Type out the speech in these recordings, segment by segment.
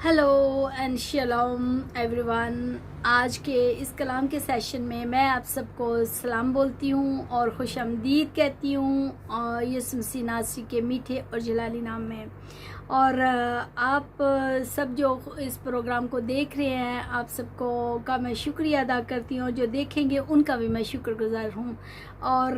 Hello and शलोम everyone. आज के इस कलाम के सेशन में मैं आप सबको सलाम बोलती हूँ और खुशामदीद कहती हूँ और यीशु मसीह नासरी के मीठे और जलाली नाम में। और आप सब जो इस प्रोग्राम को देख रहे हैं, आप सबको का मैं शुक्रिया अदा करती हूँ। जो देखेंगे उनका भी मैं शुक्रगुजार हूँ। और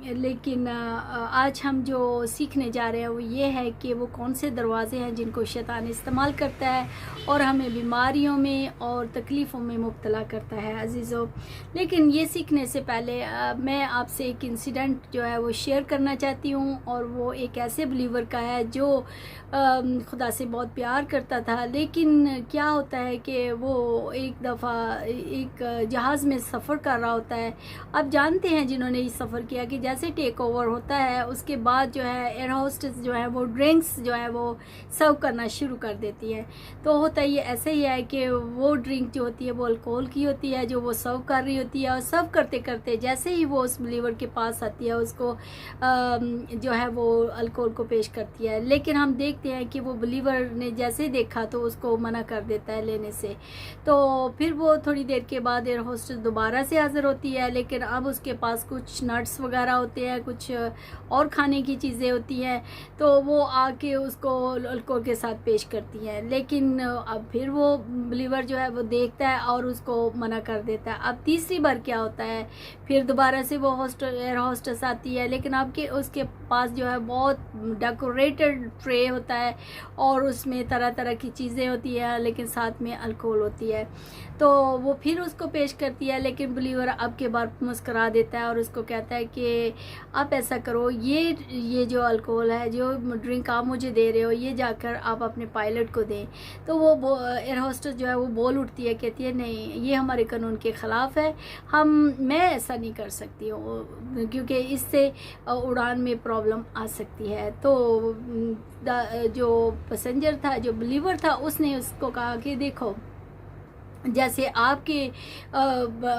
लेकिन आज हम जो सीखने जा रहे हैं वो ये है कि वो कौन से दरवाज़े हैं जिनको शैतान इस्तेमाल करता है और हमें बीमारियों में और तकलीफ़ों में मुब्तला करता है अजीज़ों। लेकिन ये सीखने से पहले मैं आपसे एक इंसिडेंट जो है वो शेयर करना चाहती हूँ। और वो एक ऐसे बिलीवर का है जो खुदा से बहुत प्यार करता था, लेकिन क्या होता है कि वो एक दफ़ा एक जहाज़ में सफ़र कर रहा होता है। आप जानते हैं जिन्होंने ये सफ़र किया कि जैसे टेक ओवर होता है उसके बाद जो है एयर होस्टेस जो है वो ड्रिंक्स जो है वो सर्व करना शुरू कर देती है। तो होता ये ऐसे ही है कि वो ड्रिंक जो होती है वो अल्कोहल की होती है जो वो सर्व कर रही होती है। और सर्व करते करते जैसे ही वो उस बिलीवर के पास आती है उसको जो है वो अल्कोहल को पेश करती है। लेकिन हम देखते हैं कि वो बिलीवर ने जैसे ही देखा तो उसको मना कर देता है लेने से। तो फिर वो थोड़ी देर के बाद एयर होस्टेस दोबारा से हाजिर होती है, लेकिन अब उसके पास कुछ नट्स वगैरह होते हैं, कुछ और खाने की चीज़ें होती हैं। तो वो आके उसको अल्कोहल के साथ पेश करती हैं। लेकिन अब फिर वो बिलीवर जो है वो देखता है और उसको मना कर देता है। अब तीसरी बार क्या होता है, फिर दोबारा से वो एयर होस्टेस आती है, लेकिन अब के उसके पास जो है बहुत डेकोरेटेड ट्रे होता है और उसमें तरह तरह की चीज़ें होती है, लेकिन साथ में अल्कोहल होती है। तो वो फिर उसको पेश करती है, लेकिन बिलीवर अब के बार मुस्करा देता है और उसको कहता है कि आप ऐसा करो, ये जो अल्कोहल है, जो ड्रिंक आप मुझे दे रहे हो, ये जाकर आप अपने पायलट को दें। तो वो एयर होस्टेस जो है वो बोल उठती है, कहती है नहीं, ये हमारे कानून के ख़िलाफ़ है, मैं ऐसा नहीं कर सकती हूँ क्योंकि इससे उड़ान में प्रॉब्लम आ सकती है। तो जो पैसेंजर था, जो बिलीवर था, उसने उसको कहा कि देखो, जैसे आपके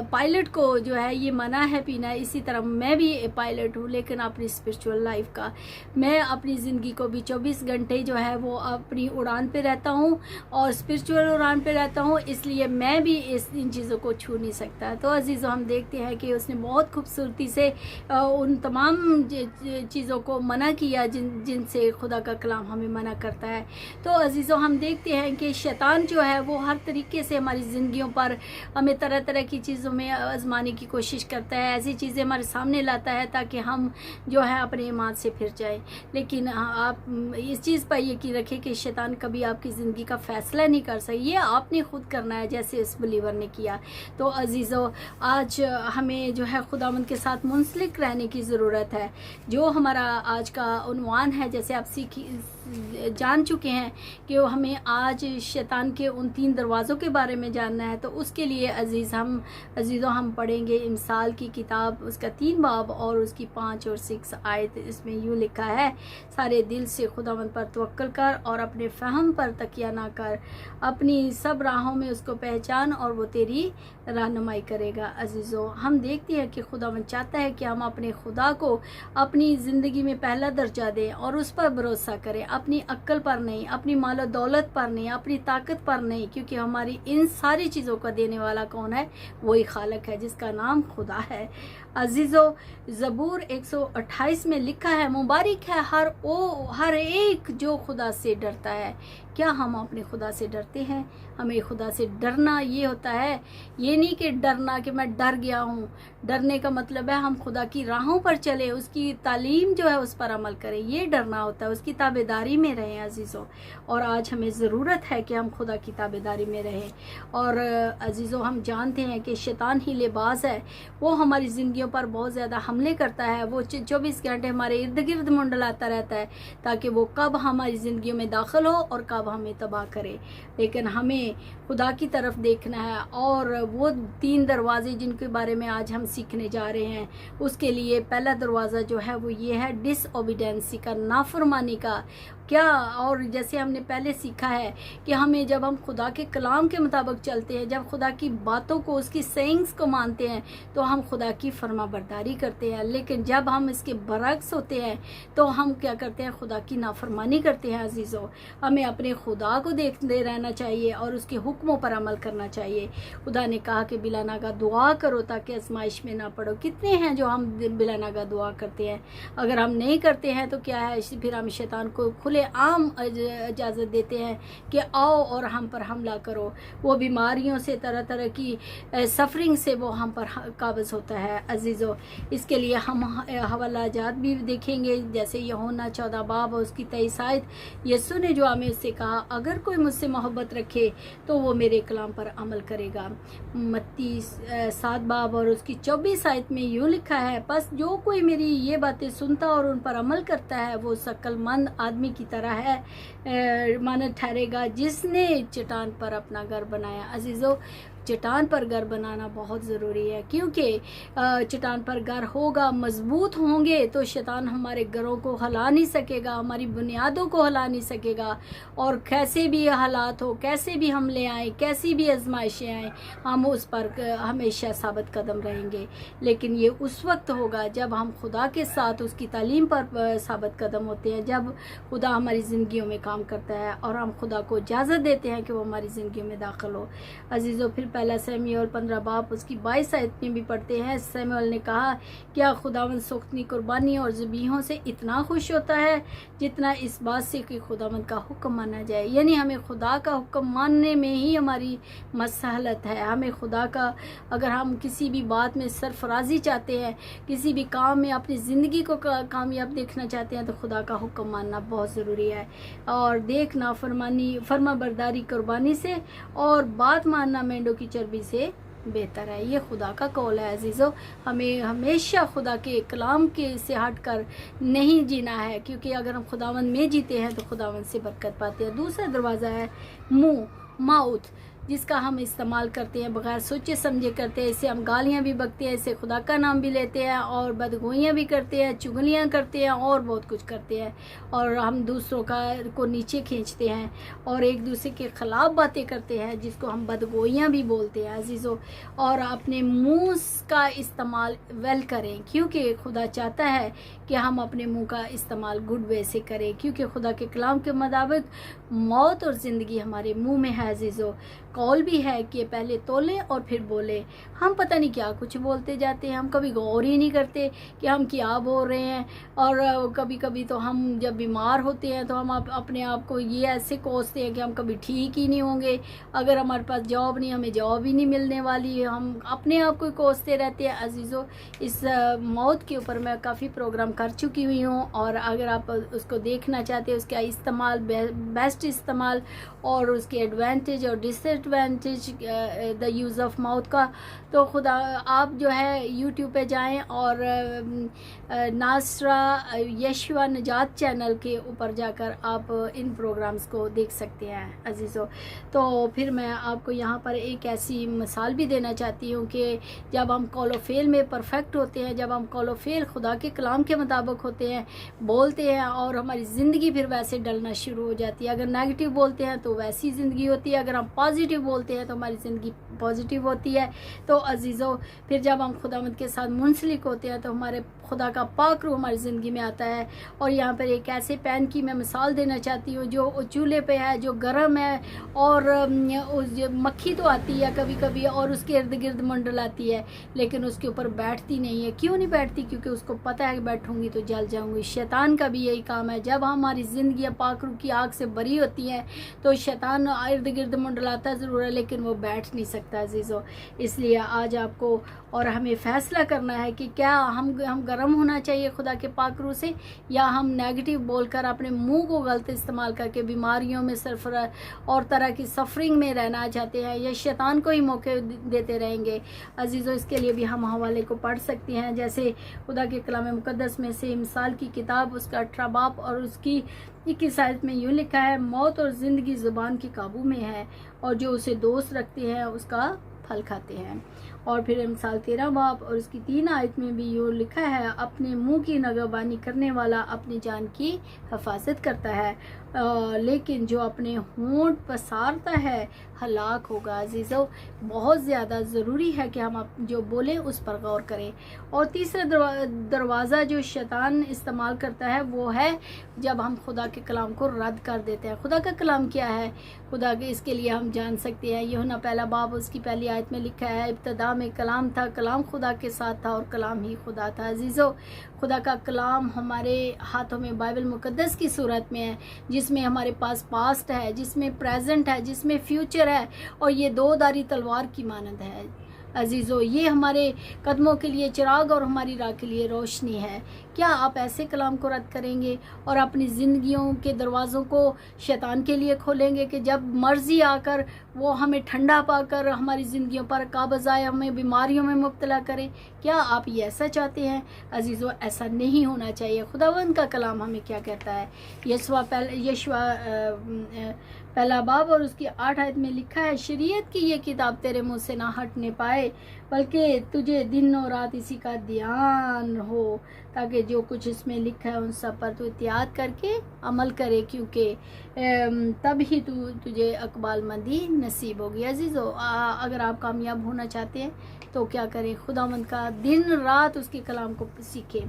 पायलट को जो है ये मना है पीना, इसी तरह मैं भी पायलट हूँ, लेकिन अपनी स्पिरिचुअल लाइफ का मैं अपनी ज़िंदगी को भी 24 घंटे जो है वो अपनी उड़ान पे रहता हूँ और स्पिरिचुअल उड़ान पे रहता हूँ, इसलिए मैं भी इन चीज़ों को छू नहीं सकता। तो अजीज़ों, हम देखते हैं कि उसने बहुत खूबसूरती से उन तमाम चीज़ों को मना किया जिनसे खुदा का कलाम हमें मना करता है। तो अजीज़ों, हम देखते हैं कि शैतान जो है वो हर तरीके से हमारी ज़िंदगियों पर हमें तरह तरह की चीज़ों में आजमाने की कोशिश करता है, ऐसी चीज़ें हमारे सामने लाता है ताकि हम जो है अपने ईमान से फिर जाएं। लेकिन आप इस चीज़ पर यकीन रखें कि शैतान कभी आपकी ज़िंदगी का फ़ैसला नहीं कर सकता, ये आपने खुद करना है जैसे इस बिलीवर ने किया। तो अजीज़ों, आज हमें जो है खुदावंद के साथ मुंसलिक रहने की ज़रूरत है। जो हमारा आज का उन्वान है, जैसे आप जान चुके हैं कि हमें आज शैतान के उन 3 दरवाज़ों के बारे में जानना है। तो उसके लिए अजीज़ों हम पढ़ेंगे इमसाल की किताब, उसका 3 बाब और उसकी 5 और 6 आयत। इसमें यूँ लिखा है, सारे दिल से खुदावंद पर तवक्कल कर और अपने फ़हम पर तकिया ना कर, अपनी सब राहों में उसको पहचान और वो तेरी रहनुमाई करेगा। अजीज़ों, हम देखते हैं कि खुदावंद चाहता है कि हम अपने खुदा को अपनी ज़िंदगी में पहला दर्जा दें और उस पर भरोसा करें, अपनी अक्ल पर नहीं, अपनी मालो दौलत पर नहीं, अपनी ताकत पर नहीं, क्योंकि हमारी इन सारी चीज़ों का देने वाला कौन है? वही खालक है जिसका नाम खुदा है। अजीज़ों, ज़बूर 128 में लिखा है, मुबारक है हर एक जो खुदा से डरता है। क्या हम अपने खुदा से डरते हैं? हमें खुदा से डरना ये होता है, ये नहीं कि डरना कि मैं डर गया हूँ। डरने का मतलब है हम खुदा की राहों पर चले, उसकी तालीम जो है उस पर अमल करें, ये डरना होता है, उसकी ताबेदारी में रहें अजीज़ों। और आज हमें ज़रूरत है कि हम खुदा की ताबेदारी में रहें। और अजीज़ों, हम जानते हैं कि शैतान ही लेबाज है, वो हमारी ज़िंदगियों पर बहुत ज़्यादा हमले करता है। वो 24 घंटे हमारे इर्द गिर्द मंडलाता रहता है ताकि वो कब हमारी ज़िंदगियों में दाखिल हो और कब हमें तबाह करे। लेकिन हमें खुदा की तरफ देखना है और वो 3 दरवाजे जिनके बारे में आज हम सीखने जा रहे हैं, उसके लिए पहला दरवाज़ा जो है वो ये है डिसओबीडेंसी का, नाफरमानी का, क्या, और जैसे हमने पहले सीखा है कि हमें जब हम खुदा के कलाम के मुताबिक चलते हैं, जब खुदा की बातों को, उसकी सेइंग्स को मानते हैं, तो हम खुदा की फरमाबरदारी करते हैं। लेकिन जब हम इसके बरक्स होते हैं तो हम क्या करते हैं, खुदा की नाफरमानी करते हैं। अजीज़ों, हमें अपने खुदा को देखते रहना चाहिए और उसके हुक्मों पर अमल करना चाहिए। खुदा ने कहा कि बिला नागा दुआ करो ताकि आजमाइश में ना पड़ो। कितने हैं जो हम बिला नागा दुआ करते हैं? अगर हम नहीं करते हैं तो क्या है, फिर हम शैतान को खुले आम इजाज़त देते हैं कि आओ और हम पर हमला करो। वो बीमारियों से, तरह तरह की सफरिंग से वो हम पर काबज़ होता है। अजीज़ों, इसके लिए हम हवालाजात भी देखेंगे, जैसे यूहन्ना 14 बाब और उसकी 23 आयत। यीशु ने जो हमें उससे कहा, अगर कोई मुझसे मोहब्बत रखे तो वो मेरे कलाम पर अमल करेगा। मत्ती 7 बाब और उसकी 24 आयत में यूँ लिखा है, बस जो कोई मेरी ये बातें सुनता और उन पर अमल करता है वो शक्लमंद आदमी की तरह है माना ठहरेगा जिसने चट्टान पर अपना घर बनाया। अजीज़ों, चट्टान पर घर बनाना बहुत ज़रूरी है, क्योंकि चट्टान पर घर होगा, मजबूत होंगे तो शैतान हमारे घरों को हिला नहीं सकेगा, हमारी बुनियादों को हिला नहीं सकेगा। और कैसे भी हालात हो, कैसे भी हमले आए, कैसी भी आजमाइशें आए, हम उस पर हमेशा साबित कदम रहेंगे। लेकिन ये उस वक्त होगा जब हम खुदा के साथ उसकी तालीम पर साबित कदम होते हैं, जब खुदा हमारी ज़िंदगियों में काम करता है और हम खुदा को इजाज़त देते हैं कि वो हमारी ज़िंदगी में दाखिल हो। अजीज़ों, फिर पहला शमूएल 15 बाब उसकी 22 आयत में भी पढ़ते हैं, शमूएल ने कहा, क्या खुदावंद सोख्ती कुर्बानी और ज़बीहों से इतना खुश होता है जितना इस बात से कि खुदावंद का हुक्म माना जाए। यानी हमें खुदा का हुक्म मानने में ही हमारी मसलहत है। हमें खुदा का, अगर हम किसी भी बात में सरफराजी चाहते हैं, किसी भी काम में अपनी ज़िंदगी को कामयाब देखना चाहते हैं, तो खुदा का हुक्म मानना बहुत ज़रूरी है। और देखना फरमा बरदारी कुर्बानी से और बात मानना मेंढों की चर्बी से बेहतर है। ये खुदा का कौल है। अजीज़ों, हमें हमेशा खुदा के कलाम के से हट कर नहीं जीना है, क्योंकि अगर हम खुदावंद में जीते हैं तो खुदावंद से बरकत पाते हैं। दूसरा दरवाज़ा है मुंह, माउथ, जिसका हम इस्तेमाल करते हैं बगैर सोचे समझे करते हैं। इससे हम गालियाँ भी बकते हैं, इससे खुदा का नाम भी लेते हैं और बदगोइयाँ भी करते हैं, चुगलियाँ करते हैं और बहुत कुछ करते हैं। और हम दूसरों को नीचे खींचते हैं और एक दूसरे के ख़िलाफ़ बातें करते हैं, जिसको हम बदगोइयाँ भी बोलते हैं। अजीज़ों, और अपने मुँह का इस्तेमाल वेल करें, क्योंकि खुदा चाहता है कि हम अपने मुँह का इस्तेमाल गुड वे से करें, क्योंकि खुदा के कलाम के मुताबिक मौत और ज़िंदगी हमारे मुँह में है। अजीज़ों, कौल भी है कि पहले तोलें और फिर बोले। हम पता नहीं क्या कुछ बोलते जाते हैं, हम कभी गौर ही नहीं करते कि हम क्या बोल रहे हैं। और कभी कभी तो हम जब बीमार होते हैं तो हम अपने आप को ये ऐसे कोसते हैं कि हम कभी ठीक ही नहीं होंगे। अगर हमारे पास जॉब नहीं, हमें जॉब ही नहीं मिलने वाली, हम अपने आप को कोसते रहते हैं। अजीज़ों, इस मौत के ऊपर मैं काफ़ी प्रोग्राम कर चुकी हुई हूँ, और अगर आप उसको देखना चाहते हैं, उसका इस्तेमाल, बेस्ट इस्तेमाल और उसके एडवांटेज और disadvantage the use of mouth का, तो खुदा आप जो है यूट्यूब पे जाएं और नासरा यशवा नजात चैनल के ऊपर जाकर आप इन प्रोग्राम्स को देख सकते हैं। अजीज़ों, तो फिर मैं आपको यहाँ पर एक ऐसी मिसाल भी देना चाहती हूँ कि जब हम कौल फेल में परफेक्ट होते हैं, जब हम कौल फेल खुदा के कलाम के मुताबिक होते हैं, बोलते हैं, और हमारी ज़िंदगी फिर वैसे डलना शुरू हो जाती है। अगर नेगेटिव बोलते हैं तो वैसी ज़िंदगी होती है, अगर हम पॉजिटिव बोलते हैं तो हमारी ज़िंदगी पॉजिटिव होती है। तो अजीज़ों, फिर जब हम खुदावंद के साथ मुंसलिक होते हैं तो हमारे खुदा का पाक रूह हमारी ज़िंदगी में आता है। और यहाँ पर एक ऐसे पैन की मैं मिसाल देना चाहती हूँ जो चूल्हे पे है, जो गर्म है, और मक्खी तो आती है कभी कभी और उसके इर्द गिर्द मंडलाती है, लेकिन उसके ऊपर बैठती नहीं है। क्यों नहीं बैठती? क्योंकि उसको पता है कि बैठूंगी तो जल जाऊंगी। शैतान का भी यही काम है। जब हमारी ज़िंदगी पाक रूह की आग से भरी होती हैं तो शैतान इर्द गिर्द मंडलाता ज़रूर है, लेकिन वो बैठ नहीं सकता। अजीज़ों, इसलिए आज आपको और हमें फ़ैसला करना है कि क्या हम गर्म होना चाहिए खुदा के पाक रूह से, या हम नेगेटिव बोलकर अपने मुंह को गलत इस्तेमाल करके बीमारियों में सरफराज और तरह की सफरिंग में रहना चाहते हैं, या शैतान को ही मौके देते रहेंगे। अजीज़ों, इसके लिए भी हम हवाले को पढ़ सकते हैं, जैसे खुदा के कलाम मुक़द्दस में से मिसाल की किताब उसका 18 बाब और उसकी 21 आयत में यूँ लिखा है, मौत और ज़िंदगी ज़ुबान के काबू में है, और जो उसे दोस्त रखते हैं उसका फल खाते हैं। और फिर मिसाल 13 बाब और उसकी 3 आयत में भी यूँ लिखा है, अपने मुंह की नगहबानी करने वाला अपनी जान की हिफाजत करता है, लेकिन जो अपने होंठ पसारता है हलाक होगा। अजीज़ों, बहुत ज़्यादा ज़रूरी है कि हम जो बोलें उस पर गौर करें। और तीसरा दरवाज़ा जो शैतान इस्तेमाल करता है वो है जब हम खुदा के कलाम को रद्द कर देते हैं। खुदा का कलाम क्या है? खुदा के, इसके लिए हम जान सकते हैं, यूहन्ना पहला बाब उसकी पहली आयत में लिखा है, इब्तदा में कलाम था, कलाम खुदा के साथ था और कलाम ही खुदा था। अजीज़ों, खुदा का कलाम हमारे हाथों में बाइबल मुकद्दस की सूरत में है, जिसमें हमारे पास पास्ट है, जिसमें प्रेजेंट है, जिसमें फ्यूचर है, और ये दो धारी तलवार की मानद है। अजीज़ों, ये हमारे कदमों के लिए चिराग और हमारी राह के लिए रोशनी है। क्या आप ऐसे कलाम को रद्द करेंगे और अपनी ज़िंदगियों के दरवाज़ों को शैतान के लिए खोलेंगे कि जब मर्ज़ी आकर वो हमें ठंडा पाकर हमारी ज़िंदगियों पर काबज़ आए, हमें बीमारियों में मुब्तला करें? क्या आप ये ऐसा चाहते हैं? अजीज़ों, ऐसा नहीं होना चाहिए। खुदावंद का कलाम हमें क्या कहता है? यशवा पहला बाब और उसकी 8 आयत में लिखा है, शरीयत की ये किताब तेरे मुंह से ना हटने पाए, बल्कि तुझे दिन और रात इसी का ध्यान हो, ताकि जो कुछ इसमें लिखा है उन सब पर तू एहतियात करके अमल करे, क्योंकि तब ही तुझे अकबालमंदी नसीब होगी। अजीज़ों, अगर आप कामयाब होना चाहते हैं तो क्या करें? खुदावंद का दिन रात उसके कलाम को सीखें।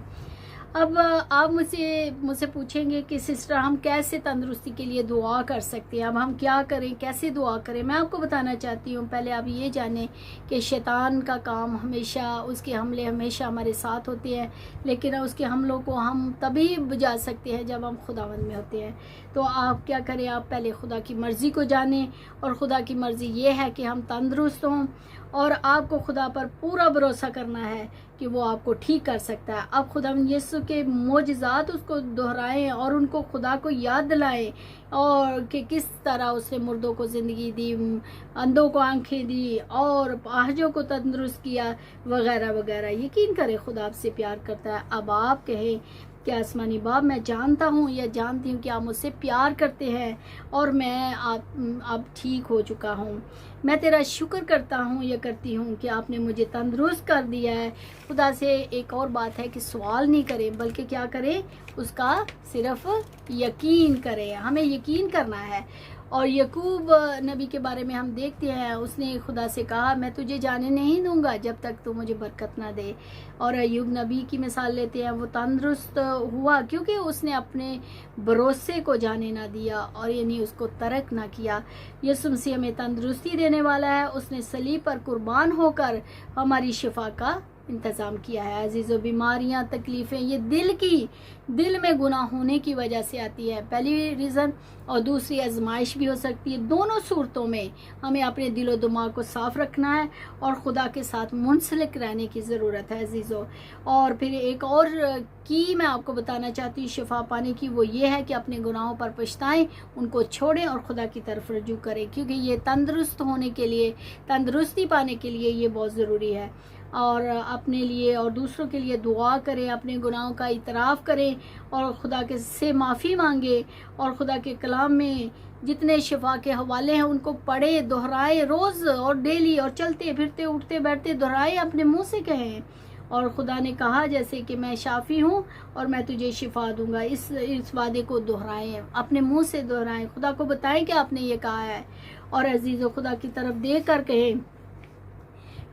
अब आप मुझसे पूछेंगे कि सिस्टर, हम कैसे तंदुरुस्ती के लिए दुआ कर सकते हैं? अब हम क्या करें, कैसे दुआ करें? मैं आपको बताना चाहती हूँ। पहले आप ये जानें कि शैतान का काम हमेशा, उसके हमले हमेशा हमारे साथ होते हैं, लेकिन उसके हमलों को हम तभी बुझा सकते हैं जब हम खुदावंद में होते हैं। तो आप क्या करें? आप पहले खुदा की मर्ज़ी को जानें, और खुदा की मर्ज़ी ये है कि हम तंदुरुस्त हों, और आपको खुदा पर पूरा भरोसा करना है कि वो आपको ठीक कर सकता है। अब खुदा यीशु के मोजज़ात उसको दोहराएं और उनको खुदा को याद दिलाएं, और कि किस तरह उसने मुर्दों को ज़िंदगी दी, अंधों को आंखें दी, और अपाहिजों को तंदुरुस्त किया, वगैरह वगैरह। यकीन करें खुदा आपसे प्यार करता है। अब आप कहें कि आसमानी बाप, मैं जानता हूँ या जानती हूँ कि आप मुझसे प्यार करते हैं, और मैं अब ठीक हो चुका हूँ। मैं तेरा शुक्र करता हूँ या करती हूँ कि आपने मुझे तंदुरुस्त कर दिया है। खुदा से एक और बात है कि सवाल नहीं करें, बल्कि क्या करें? उसका सिर्फ यकीन करें। हमें यकीन करना है। और यकूब नबी के बारे में हम देखते हैं, उसने खुदा से कहा, मैं तुझे जाने नहीं दूंगा जब तक तू मुझे बरकत ना दे। और अय्यूब नबी की मिसाल लेते हैं, वो तंदुरुस्त हुआ क्योंकि उसने अपने भरोसे को जाने ना दिया, और यानी उसको तर्क ना किया। यीशु मसीह हमें तंदुरुस्ती देने वाला है। उसने सलीब पर कुर्बान होकर हमारी शिफा का इंतज़ाम किया है। अजीज़ों, बीमारियां, तकलीफ़ें ये दिल में गुनाह होने की वजह से आती है, पहली रीज़न, और दूसरी आजमाइश भी हो सकती है। दोनों सूरतों में हमें अपने दिलो दिमाग को साफ़ रखना है और खुदा के साथ मुंसलिक रहने की ज़रूरत है अजीज़ों। और फिर एक और की मैं आपको बताना चाहती हूँ शिफा पाने की, वो ये है कि अपने गुनाहों पर पछताएं, उनको छोड़ें और खुदा की तरफ रजू करें, क्योंकि ये तंदुरुस्त होने के लिए, तंदुरुस्ती पाने के लिए ये बहुत ज़रूरी है। और अपने लिए और दूसरों के लिए दुआ करें, अपने गुनाहों का इतराफ़ करें और खुदा के से माफ़ी मांगे, और खुदा के कलाम में जितने शिफा के हवाले हैं उनको पढ़े, दोहराए रोज़ और डेली, और चलते फिरते उठते बैठते दोहराए, अपने मुंह से कहें। और खुदा ने कहा जैसे कि मैं शाफ़ी हूँ और मैं तुझे शिफा दूंगा, इस वादे को दोहराएं, अपने मुंह से दोहराएं, खुदा को बताएं कि आपने ये कहा है। और अजीज़ों, खुदा की तरफ देख कर कहें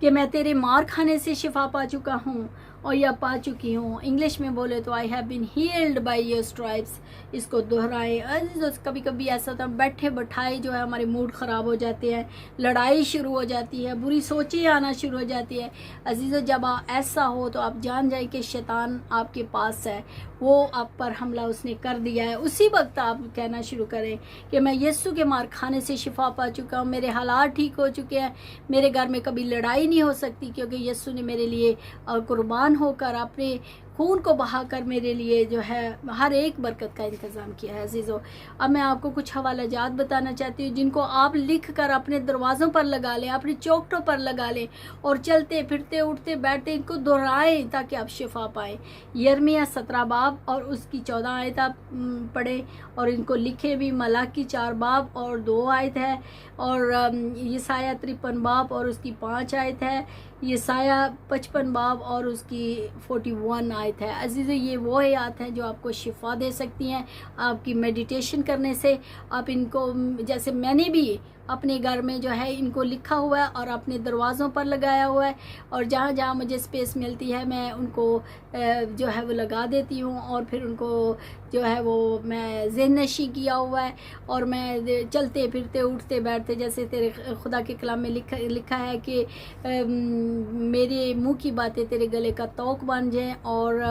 कि मैं तेरे मार खाने से शिफा पा चुका हूँ और या पा चुकी हूँ। इंग्लिश में बोले तो I have been healed by your stripes. इसको दोहराएं। अजीज़ों, कभी कभी ऐसा होता है बैठे बैठाए जो है हमारे मूड ख़राब हो जाते हैं, लड़ाई शुरू हो जाती है, बुरी सोचें आना शुरू हो जाती है। अजीज़ों, जब ऐसा हो तो आप जान जाए कि शैतान आपके पास है, वो आप पर हमला उसने कर दिया है। उसी वक्त आप कहना शुरू करें कि मैं यीशु के मार खाने से शिफा पा चुका हूँ, मेरे हालात ठीक हो चुके हैं, मेरे घर में कभी लड़ाई नहीं हो सकती, क्योंकि यीशु ने मेरे लिए कुर्बान होकर अपने खून को बहाकर मेरे लिए जो है हर एक बरकत का इंतज़ाम किया है अजीज़ों। अब मैं आपको कुछ हवालाजात बताना चाहती हूँ जिनको आप लिख कर अपने दरवाज़ों पर लगा लें, अपनी चौखटों पर लगा लें और चलते फिरते उठते बैठते इनको दोहराएं ताकि आप शिफा पाएँ। यिर्मयाह 17 बाब और उसकी 14 आयत आप पढ़ें और इनको लिखे भी। मलाकी 4 बाब और 2 आयत है और यसाया 53 बाब और उसकी 5 आयत है। यसाया 55 बाब और उसकी 41 आयत है। अजीज़, ये वो आयत हैं जो आपको शिफा दे सकती हैं आपकी मेडिटेशन करने से। आप इनको, जैसे मैंने भी अपने घर में जो है इनको लिखा हुआ है और अपने दरवाज़ों पर लगाया हुआ है और जहाँ जहाँ मुझे स्पेस मिलती है मैं उनको जो है वो लगा देती हूँ और फिर उनको जो है वो मैं ज़हन-नशी किया हुआ है और मैं चलते फिरते उठते बैठते, जैसे तेरे खुदा के कलाम में लिखा है कि मेरे मुंह की बातें तेरे गले का तोक बन जाएं और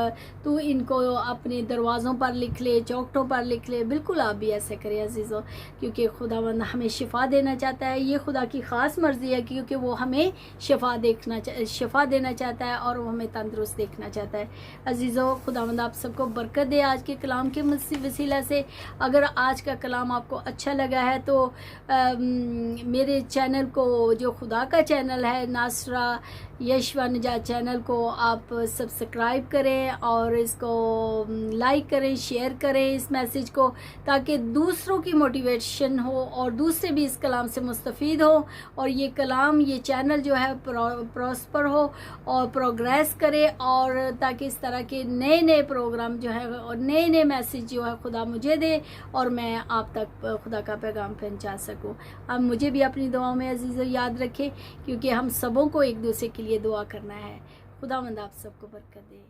तू इनको अपने दरवाज़ों पर लिख ले, चौखटों पर लिख ले। बिल्कुल आप भी ऐसे करें अजीज़ों, क्योंकि खुदावंद हमें शिफा देना चाहता है। ये खुदा की ख़ास मर्ज़ी है क्योंकि वो हमें शिफा देना चाहता है और वो हमें तंदुरुस्त देखना चाहता है। अजीज़ों, खुदावंद आप सबको बरकत दे आज के कलाम के वसीला से। अगर आज का कलाम आपको अच्छा लगा है तो मेरे चैनल को, जो खुदा का चैनल है नासरा यशवा निजात चैनल को, आप सब्सक्राइब करें और इसको लाइक करें, शेयर करें इस मैसेज को, ताकि दूसरों की मोटिवेशन हो और दूसरे भी इस कलाम से मुस्तफ़ीद हो और ये कलाम, ये चैनल जो है प्रॉस्पर हो और प्रोग्रेस करे और ताकि इस तरह के नए नए प्रोग्राम जो है और नए नए मैसेज जो है खुदा मुझे दे और मैं आप तक खुदा का पैगाम पहुंचा सकूं। अब मुझे भी अपनी दुआओं में अजीज़ याद रखें, क्योंकि हम सबों को एक दूसरे के लिए दुआ करना है। खुदावंद आप सबको बरकत दे।